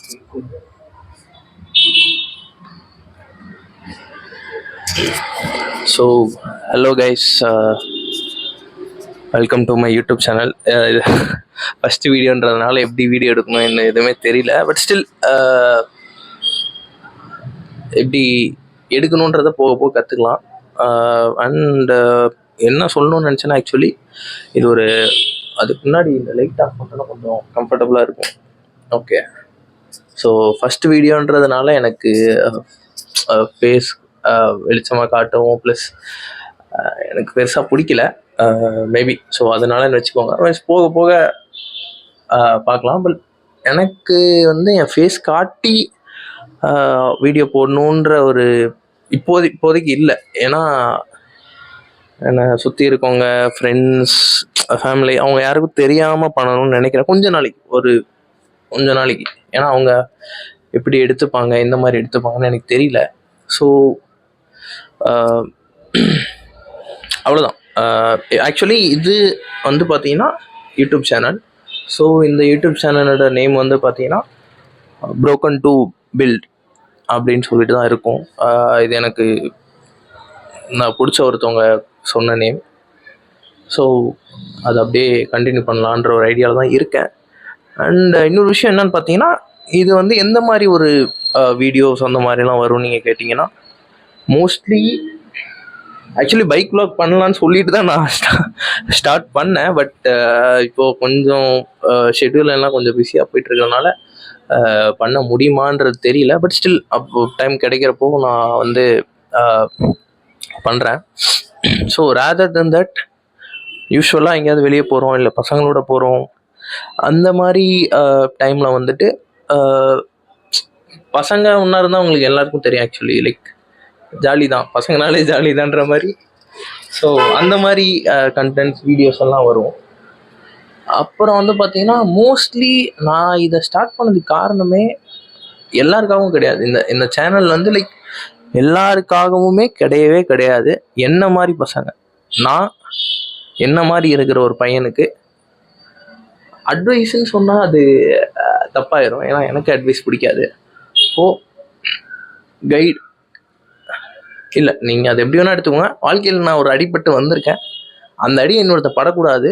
So, hello guys, welcome to my YouTube channel. First வீடியோன்றதுனால எப்படி video எடுக்கணும் என்ன எதுவுமே தெரியல. பட் ஸ்டில் எப்படி எடுக்கணுன்றதை போக போக கற்றுக்கலாம். அண்ட் என்ன சொல்லணும்னு நினச்சேன்னா, ஆக்சுவலி இது ஒரு அதுக்கு முன்னாடி இந்த லைட் ஆஃப் பண்ணோன்னா கொஞ்சம் கம்ஃபர்டபுளாக இருக்கும். ஓகே, ஸோ ஃபஸ்ட்டு வீடியோன்றதுனால எனக்கு ஃபேஸ் வெளிச்சமாக காட்டவும் ப்ளஸ் எனக்கு பெருசாக பிடிக்கல மேபி. ஸோ அதனாலன்னு வச்சுக்கோங்க. போக போக பார்க்கலாம். பட் எனக்கு வந்து என் ஃபேஸ் காட்டி வீடியோ போடணுன்ற ஒரு இப்போதைக்கு இல்லை. ஏன்னா என்னை சுற்றி இருக்கவங்க ஃப்ரெண்ட்ஸ் ஃபேமிலி அவங்க யாருக்கும் தெரியாமல் பண்ணணும்னு நினைக்கிறேன் கொஞ்ச நாளைக்கு. ஏன்னா அவங்க எப்படி எடுத்துப்பாங்க, எந்த மாதிரி எடுத்துப்பாங்கன்னு எனக்கு தெரியல. ஸோ அவ்வளோதான். ஆக்சுவலி இது வந்து பார்த்தீங்கன்னா யூடியூப் சேனல். ஸோ இந்த யூடியூப் சேனலோட நேம் வந்து பார்த்தீங்கன்னா broken to build அப்படின்னு சொல்லிட்டு தான் இருக்கும். இது எனக்கு நான் பிடிச்ச ஒருத்தவங்க சொன்ன நேம். ஸோ அது அப்படியே கண்டினியூ பண்ணலான்ற ஒரு ஐடியாவில் தான் இருக்கேன். அண்ட் இன்னொரு விஷயம் என்னன்னு பார்த்தீங்கன்னா, இது வந்து எந்த மாதிரி ஒரு வீடியோஸ் அந்த மாதிரிலாம் வரும் நீங்கள் கேட்டிங்கன்னா, மோஸ்ட்லி ஆக்சுவலி பைக் vlog பண்ணலான்னு சொல்லிட்டு தான் நான் ஸ்டார்ட் பண்ணேன். பட் இப்போது கொஞ்சம் ஷெட்யூல் எல்லாம் கொஞ்சம் பிஸியாக போயிட்டுருக்கறனால பண்ண முடியுமான்றது தெரியல. பட் ஸ்டில் அப்போ டைம் கிடைக்கிறப்போ நான் வந்து பண்ணுறேன். ஸோ ரேதர் தென் தட், யூஸ்வலாக எங்கேயாவது வெளியே போகிறோம் இல்லை பசங்களோட போகிறோம் அந்த மாதிரி டைமில் வந்துட்டு பசங்க ஒன்றா இருந்தால் உங்களுக்கு எல்லாருக்கும் தெரியும். ஆக்சுவலி லைக் ஜாலி தான், பசங்கனாலே ஜாலி தான்ற மாதிரி. ஸோ அந்த மாதிரி கண்டென்ட்ஸ் வீடியோஸ் எல்லாம் வரும். அப்புறம் வந்து பார்த்தீங்கன்னா, மோஸ்ட்லி நான் இதை ஸ்டார்ட் பண்ணதுக்கு காரணமே எல்லாருக்காகவும் கிடையாது. இந்த சேனல் வந்து லைக் எல்லாருக்காகவுமே கிடையவே கிடையாது. என்ன மாதிரி பசங்க, நான் என்ன மாதிரி இருக்கிற ஒரு பையனுக்கு அட்வைஸ்ன்னு சொன்னால் அது தப்பாயிரும். ஏன்னா எனக்கு அட்வைஸ் பிடிக்காது. ஸோ கைட் இல்லை, நீங்கள் அதை எப்படி வேணால் எடுத்துக்கோங்க. வாழ்க்கையில் நான் ஒரு அடிபட்டு வந்திருக்கேன், அந்த அடி இன்னொருத்த படக்கூடாது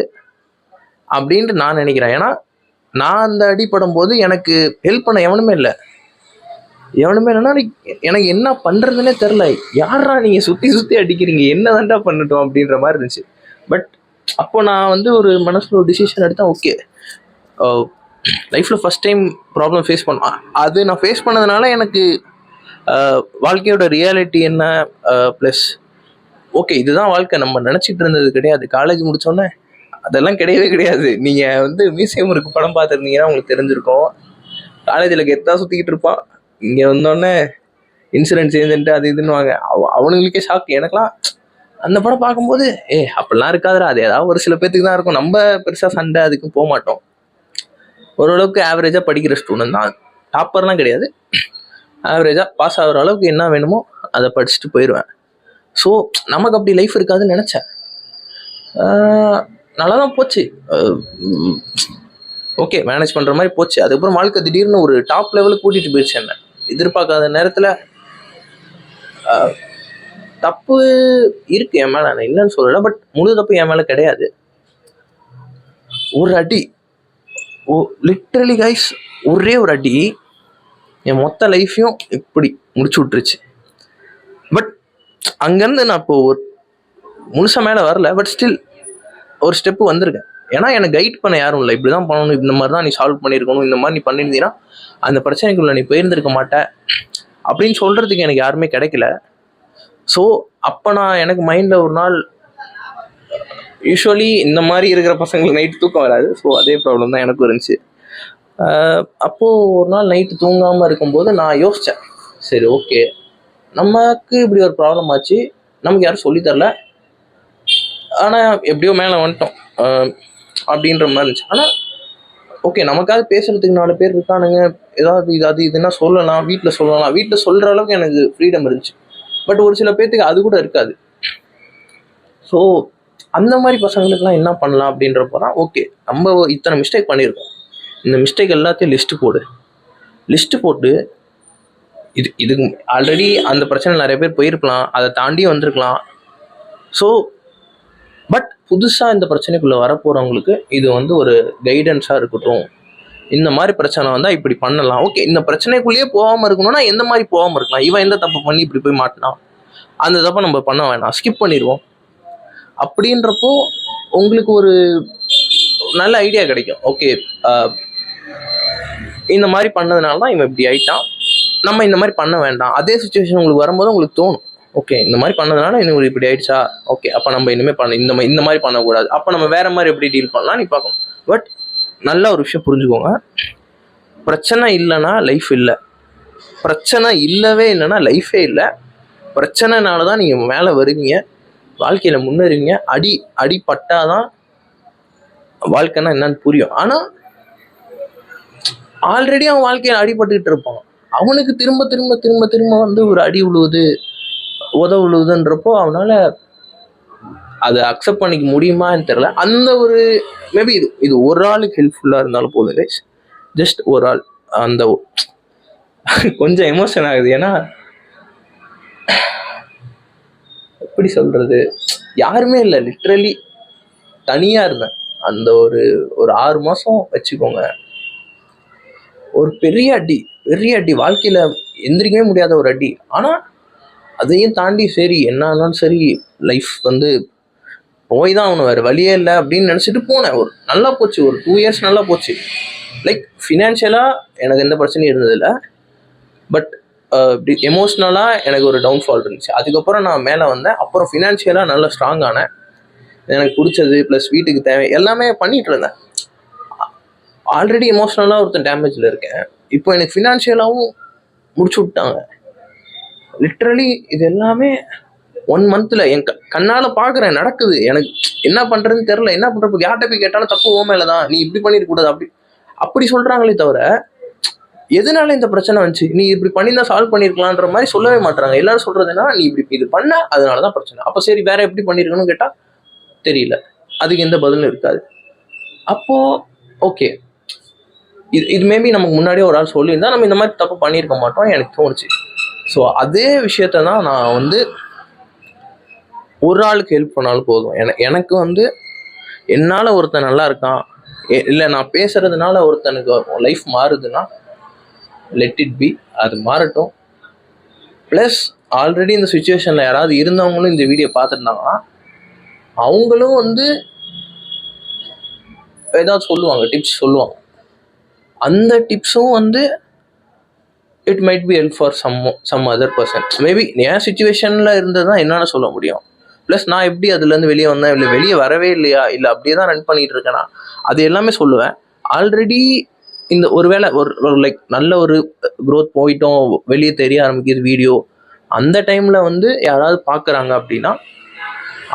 அப்படின்ட்டு நான் நினைக்கிறேன். ஏன்னா நான் அந்த அடிப்படும் போது எனக்கு ஹெல்ப் பண்ண எவனுமே இல்லைன்னா எனக்கு என்ன பண்ணுறதுனே தெரில. யாரா நீங்கள் சுற்றி அடிக்கிறீங்க, என்ன தாண்டா பண்ணட்டும் அப்படின்ற மாதிரி இருந்துச்சு. பட் அப்போ நான் வந்து ஒரு மனசில் ஒரு டிசிஷன் எடுத்தேன். ஓகே, லைஃப்பில் ஃபஸ்ட் டைம் ப்ராப்ளம் ஃபேஸ் பண்ணேன். அது நான் ஃபேஸ் பண்ணதுனால எனக்கு வாழ்க்கையோட ரியாலிட்டி என்ன ப்ளஸ் ஓகே இதுதான் வாழ்க்கை நம்ம நினச்சிட்டு இருந்தது கிடையாது. காலேஜ் முடித்தோடனே அதெல்லாம் கிடையவே கிடையாது. நீங்கள் வந்து மியூசியம் இருக்கு படம் பார்த்துருந்தீங்கன்னா உங்களுக்கு தெரிஞ்சிருக்கும். காலேஜில் கெத்தாக சுற்றிக்கிட்டு இருப்பான், இங்கே வந்தோடனே இன்சூரன்ஸ் ஏஜென்ட்டு அது இதுன்னுவாங்க. அவனுங்களுக்கே ஷாக். எனக்குலாம் அந்த படம் பார்க்கும்போது அப்படிலாம் இருக்காதுடா, அது ஏதாவது ஒரு சில பேர்த்துக்கு தான் இருக்கும். நம்ம பெருசாக சண்டை அதுக்கும் போக மாட்டோம். ஓரளவுக்கு ஆவரேஜாக படிக்கிற ஸ்டூடெண்ட் தான், டாப்பர்லாம் கிடையாது. ஆவரேஜாக பாஸ் ஆகிற அளவுக்கு என்ன வேணுமோ அதை படிச்சுட்டு போயிடுவேன். ஸோ நமக்கு அப்படி லைஃப் இருக்காதுன்னு நினச்சேன். நல்லா தான் போச்சு, ஓகே மேனேஜ் பண்ணுற மாதிரி போச்சு. அதுக்கப்புறம் வாழ்க்கை திடீர்னு ஒரு டாப் லெவலுக்கு கூட்டிகிட்டு போயிடுச்சு. என்ன எதிர்பார்க்காத நேரத்தில் தப்பு இருக்குது என் மேலே, நான் இல்லைன்னு சொல்லலை. பட் முழு தப்பு என் மேலே கிடையாது. ஒரு அடி, லிட்ரலி கைஸ், ஒரே ஒரு அடி என் மொத்த லைஃப்பையும் இப்படி முடிச்சு விட்டுருச்சு. பட் அங்கேருந்து நான் இப்போ ஒரு முழுசாக மேலே வரல. பட் ஸ்டில் ஒரு ஸ்டெப்பு வந்திருக்கேன். ஏன்னா எனக்கு கைட் பண்ண யாரும் இல்லை. இப்படி தான் பண்ணணும், இந்த மாதிரி தான் நீ சால்வ் பண்ணியிருக்கணும், இந்த மாதிரி நீ பண்ணியிருந்தீங்கன்னா அந்த பிரச்சனைக்குள்ளே நீ போயிருந்திருக்க மாட்டேன் அப்படின்னு சொல்கிறதுக்கு எனக்கு யாருமே கிடைக்கல. ஸோ அப்போ நான் எனக்கு மைண்டில் ஒரு நாள், யூஸ்வலி இந்த மாதிரி இருக்கிற பசங்களுக்கு நைட்டு தூக்கம் வராது. ஸோ அதே ப்ராப்ளம் தான் எனக்கும் இருந்துச்சு. அப்போது ஒரு நாள் நைட்டு தூங்காமல் இருக்கும்போது நான் யோசித்தேன், சரி ஓகே நமக்கு இப்படி ஒரு ப்ராப்ளம் ஆச்சு, நமக்கு யாரும் சொல்லித்தரல, ஆனால் எப்படியோ மேலே வந்துட்டோம் அப்படின்ற மாதிரி இருந்துச்சு. ஆனால் ஓகே நமக்காவது பேசுகிறதுக்கு 4 பேர் இருக்கானுங்க, ஏதாவது இதுன்னா சொல்லலாம், வீட்டில் சொல்கிற அளவுக்கு எனக்கு ஃப்ரீடம் இருந்துச்சு. பட் ஒரு சில பேர்த்துக்கு அது கூட இருக்காது. ஸோ அந்த மாதிரி பசங்களுக்குலாம் என்ன பண்ணலாம் அப்படின்றப்போ தான், ஓகே நம்ம இத்தனை மிஸ்டேக் பண்ணியிருக்கோம், இந்த மிஸ்டேக் எல்லாத்தையும் லிஸ்ட்டு போடு, லிஸ்ட்டு போட்டு இதுக்கு ஆல்ரெடி அந்த பிரச்சனை நிறைய பேர் போயிருக்கலாம், அதை தாண்டி வந்திருக்கலாம். ஸோ பட் புதுசாக இந்த பிரச்சனைக்குள்ளே வரப்போகிறவங்களுக்கு இது வந்து ஒரு கைடன்ஸாக இருக்கட்டும். இந்த மாதிரி பிரச்சனை வந்தால் இப்படி பண்ணலாம். ஓகே, இந்த பிரச்சனைக்குள்ளேயே போகாமல் இருக்கணும்னா எந்த மாதிரி போகாமல் இருக்கலாம்? இவன் எந்த தப்பு பண்ணி இப்படி போய் மாட்டினான், அந்த தப்பை நம்ம பண்ண வேணாம், ஸ்கிப் பண்ணிடுவோம். அப்படின்றப்போ உங்களுக்கு ஒரு நல்ல ஐடியா கிடைக்கும். ஓகே, இந்த மாதிரி பண்ணதுனால தான் இவன் இப்படி ஆயிட்டான், நம்ம இந்த மாதிரி பண்ண வேண்டாம். அதே சுச்சுவேஷன் உங்களுக்கு வரும்போது உங்களுக்கு தோணும், ஓகே இந்த மாதிரி பண்ணதுனால இன்னும் இப்படி ஆயிடுச்சா, ஓகே அப்போ நம்ம இனிமேல் இந்த மாதிரி பண்ணக்கூடாது, அப்போ நம்ம வேற மாதிரி எப்படி டீல் பண்ணலாம் நீ பார்க்கணும். பட் நல்ல ஒரு விஷயம் புரிஞ்சுக்கோங்க, பிரச்சனை இல்லைன்னா லைஃப் இல்லை, பிரச்சனை இல்லவே இல்லைன்னா லைஃபே இல்லை. பிரச்சனைனால தான் நீங்கள் மேலே வருவீங்க, வாழ்க்கையில் முன்னேறுவீங்க. அடிப்பட்டாதான் வாழ்க்கைன்னா என்னன்னு புரியும். ஆனால் ஆல்ரெடி அவன் வாழ்க்கையில் அடிபட்டுக்கிட்டு இருப்பான், அவனுக்கு திரும்ப திரும்ப திரும்ப திரும்ப வந்து ஒரு அடி விழுவுது உதவுழுதுன்றப்போ அவனால் அதை அக்செப்ட் பண்ணிக்க முடியுமான்னு தெரில. அந்த ஒரு மேபி இது ஒரு ஆளுக்கு ஹெல்ப்ஃபுல்லாக இருந்தாலும் போதும் கைஸ், ஜஸ்ட் ஒரு ஆள். அந்த கொஞ்சம் எமோஷன் ஆகுது, ஏன்னா எப்படி சொல்கிறது, யாருமே இல்லை, லிட்ரலி தனியாக இருந்தேன். அந்த ஒரு 6 மாதம் வச்சுக்கோங்க, ஒரு பெரிய அடி வாழ்க்கையில் எந்திரிக்கவே முடியாத ஒரு அடி. ஆனால் அதையும் தாண்டி சரி என்ன ஆனாலும் சரி லைஃப் வந்து போய் தான் ஆகணும், வேறு வழியே இல்லை அப்படின்னு நினச்சிட்டு போனேன். ஒரு நல்லா போச்சு, ஒரு 2 இயர்ஸ் நல்லா போச்சு. லைக் ஃபினான்ஷியலாக எனக்கு எந்த பிரச்சனையும் இருந்ததில்லை, பட் எமோஷ்னலாக எனக்கு ஒரு டவுன்ஃபால் இருந்துச்சு. அதுக்கப்புறம் நான் மேலே வந்தேன், அப்புறம் ஃபினான்ஷியலாக நல்லா ஸ்ட்ராங் ஆனேன். எனக்கு பிடிச்சது ப்ளஸ் வீட்டுக்கு தேவை எல்லாமே பண்ணிகிட்டு இருந்தேன். ஆல்ரெடி எமோஷ்னலாக ஒருத்தன் டேமேஜில் இருக்கேன், இப்போ எனக்கு ஃபினான்ஷியலாகவும் முடிச்சு விட்டாங்க. லிட்ரலி இது எல்லாமே 1 மந்த்தில் என் கண்ணால் பார்க்குறேன் நடக்குது. எனக்கு என்ன பண்ணுறதுன்னு தெரில, என்ன பண்ணுறப்போ யார்கிட்ட போய் கேட்டாலும் தப்பு ஓ மேலே தான், நீ இப்படி பண்ணிடக்கூடாது அப்படி சொல்கிறாங்களே தவிர எதனால இந்த பிரச்சனை வந்துச்சு, நீ இப்படி பண்ணியிருந்தா சால்வ் பண்ணியிருக்கலான்ற மாதிரி சொல்லவே மாட்டாங்க. எல்லாரும் சொல்கிறதுனா நீ இப்படி இது பண்ண அதனால தான் பிரச்சனை, அப்போ சரி வேற எப்படி பண்ணியிருக்கணும்னு கேட்டால் தெரியல, அதுக்கு எந்த பதிலும் இருக்காது. அப்போது ஓகே, இது மேபி நமக்கு முன்னாடியே ஒரு ஆள் சொல்லியிருந்தா நம்ம இந்த மாதிரி தப்பு பண்ணியிருக்க மாட்டோம் எனக்கு தோணுச்சு. ஸோ அதே விஷயத்த தான் நான் வந்து ஒரு ஆளுக்கு ஹெல்ப் பண்ணாலும் போதும். எனக்கு வந்து என்னால் ஒருத்தன் நல்லா இருக்கான், இல்லை நான் பேசுறதுனால ஒருத்தனுக்கு லைஃப் மாறுதுன்னா லெட் இட் பி, அது மாறட்டும். ப்ளஸ் ஆல்ரெடி இந்த சுச்சுவேஷனில் யாராவது இருந்தவங்களும் இந்த வீடியோ பார்த்துருந்தாங்கன்னா அவங்களும் வந்து ஏதாவது சொல்லுவாங்க, டிப்ஸ் சொல்லுவாங்க. அந்த டிப்ஸும் வந்து it might be help for some other person. Maybe என் சுச்சுவேஷனில் இருந்தது தான் என்னால் சொல்ல முடியும். ப்ளஸ் நான் எப்படி அதுலேருந்து வெளியே வந்தேன், இல்லை வெளியே வரவே இல்லையா, இல்லை அப்படியே தான் ரன் பண்ணிகிட்டு இருக்கேனா, அது எல்லாமே சொல்லுவேன். ஆல்ரெடி இந்த ஒருவேளை ஒரு லைக் நல்ல ஒரு க்ரோத் போயிட்டோம், வெளியே தெரிய ஆரம்பிக்குது வீடியோ, அந்த டைமில் வந்து யாராவது பார்க்குறாங்க அப்படின்னா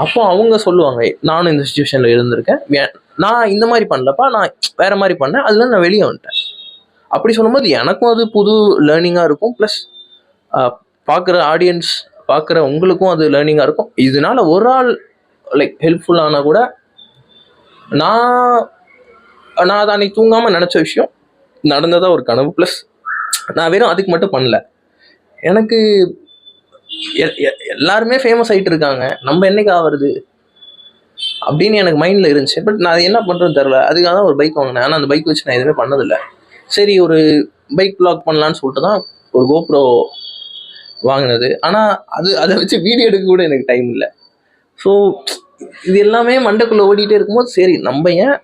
அப்போ அவங்க சொல்லுவாங்க, நானும் இந்த சுச்சுவேஷனில் இருந்திருக்கேன், நான் இந்த மாதிரி பண்ணலப்பா, நான் வேறு மாதிரி பண்ணேன், அதுலேருந்து நான் வெளியே வந்துட்டேன். அப்படி சொல்லும்போது எனக்கும் அது புது லேர்னிங்காக இருக்கும். ப்ளஸ் பார்க்குற ஆடியன்ஸ் பார்க்குற உங்களுக்கும் அது லேர்னிங்காக இருக்கும். இதனால ஒரு ஆள் லைக் ஹெல்ப்ஃபுல்லானா கூட நான் அதை அன்னைக்கு தூங்காமல் நினச்ச விஷயம் நடந்ததாக ஒரு கனவு. ப்ளஸ் நான் வெறும் அதுக்கு மட்டும் பண்ணல, எனக்கு எல்லாருமே ஃபேமஸ் ஆகிட்டு இருக்காங்க, நம்ம என்னைக்கு ஆகிறது அப்படின்னு எனக்கு மைண்டில் இருந்துச்சு. பட் நான் அது என்ன பண்ணுறதுன்னு தெரில. அதுக்காக தான் ஒரு பைக் வாங்கினேன். ஆனால் அந்த பைக் வச்சு நான் எதுவுமே பண்ணதில்லை. சரி ஒரு பைக் வ்ளாக் பண்ணலான்னு சொல்லிட்டு தான் ஒரு கோப்ரோ வாங்கினது. ஆனால் அதை வச்சு வீடியோ எடுக்க கூட எனக்கு டைம் இல்லை. ஸோ இது எல்லாமே மண்டைக்குள்ளே ஓடிக்கிட்டே இருக்கும்போது சரி நம்ம ஏன்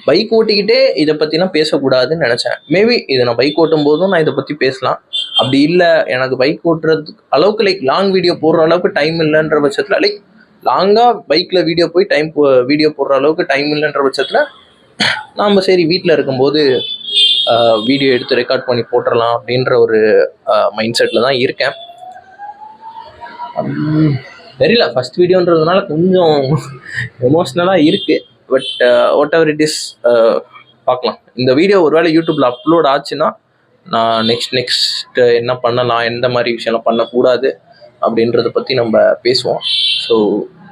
பைக் ஓட்டிக்கிட்டே இதை பற்றிலாம் பேசக்கூடாதுன்னு நினச்சேன். மேபி இதை நான் பைக் ஓட்டும் போதும் நான் இதை பற்றி பேசலாம். அப்படி இல்லை எனக்கு பைக் ஓட்டுறதுக்கு அளவுக்கு லைக் லாங் வீடியோ போடுற அளவுக்கு டைம் இல்லைன்ற பட்சத்தில், லைக் லாங்காக பைக்கில் வீடியோ போடுற அளவுக்கு டைம் இல்லைன்ற பட்சத்தில் நாம் சரி வீட்டில் இருக்கும்போது வீடியோ எடுத்து ரெக்கார்ட் பண்ணி போட்டுடலாம் அப்படின்ற ஒரு மைண்ட் செட்டில் தான் இருக்கேன். தெரியல, ஃபஸ்ட் வீடியோன்றதுனால கொஞ்சம் எமோஷ்னலாக இருக்குது. But what ever it is பார்க்கலாம். இந்த வீடியோ ஒருவேளை யூடியூப்பில் அப்லோட் ஆச்சுன்னா நான் நெக்ஸ்ட் என்ன பண்ணலாம், எந்த மாதிரி விஷயம்லாம் பண்ணக்கூடாது அப்படின்றத பற்றி நம்ம பேசுவோம். So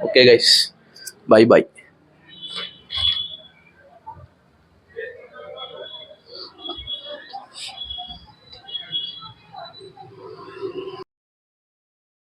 okay guys, by.